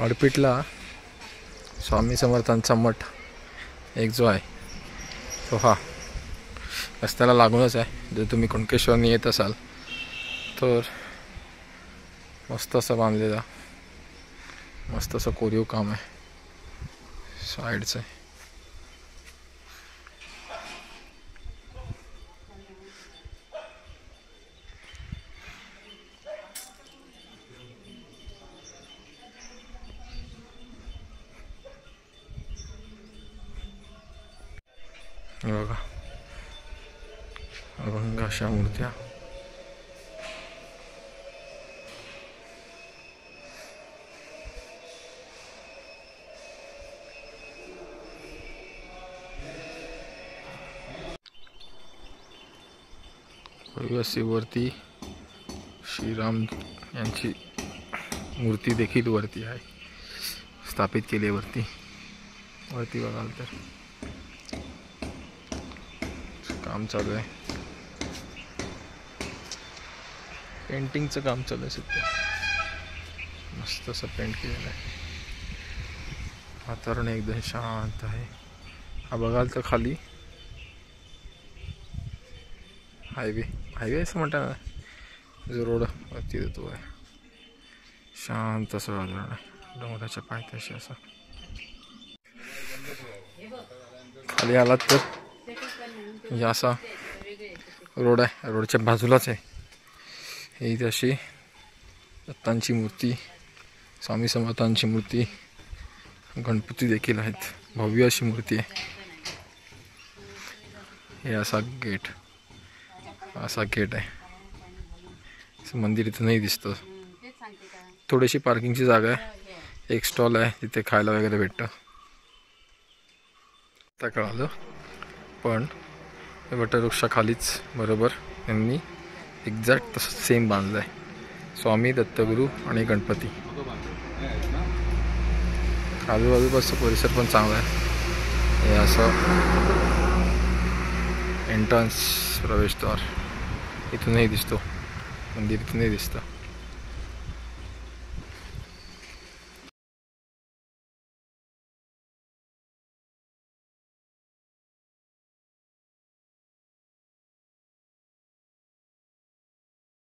अडपीटला स्वामी समर्थांचा मठ एक जो आहे तो हा रस्त्याला लागूनच आहे। जर तुम्ही कुणकेश्वरनी येत असाल तर मस्त असं बांधलेला, मस्त असं कोरीव काम आहे साईडचं आहे। बघा अभंग अशा मूर्त्या वरती श्रीराम यांची मूर्ती देखील वरती आहे, स्थापित केली आहे वरती बघाल तर काम चालू आहे, पेंटिंगचं काम चालू आहे सध्या। मस्त असं पेंट केलेलं आहे, वातावरण एकदम शांत आहे। हा बघाल तर खाली हायवे असं म्हणतात ना, जो रोड वरती येतो आहे, शांत असं वातावरण आहे, डोंगराच्या पायथ्याशी असं। खाली आलात तर म्हणजे असा रोड आहे, रोडच्या बाजूलाच आहे ही तशी दत्तांची मूर्ती, स्वामी समर्थांची मूर्ती, गणपती देखील आहेत, भव्य अशी मूर्ती आहे। हे असा गेट आहे, मंदिर इथं नाही दिसतं। थोडीशी पार्किंगची जागा आहे, एक स्टॉल आहे तिथे खायला वगैरे भेटतं, आता कळालं। पण वटवृक्षाखालीच बरोबर त्यांनी एक्झॅक्ट तसं सेम बांधलं आहे, स्वामी दत्तगुरू आणि गणपती। आजूबाजूपासचा परिसर पण चांगला आहे। हे असं एंट्रन्स प्रवेशद्वार इथूनही दिसतो, मंदिर इथूनही दिसतं।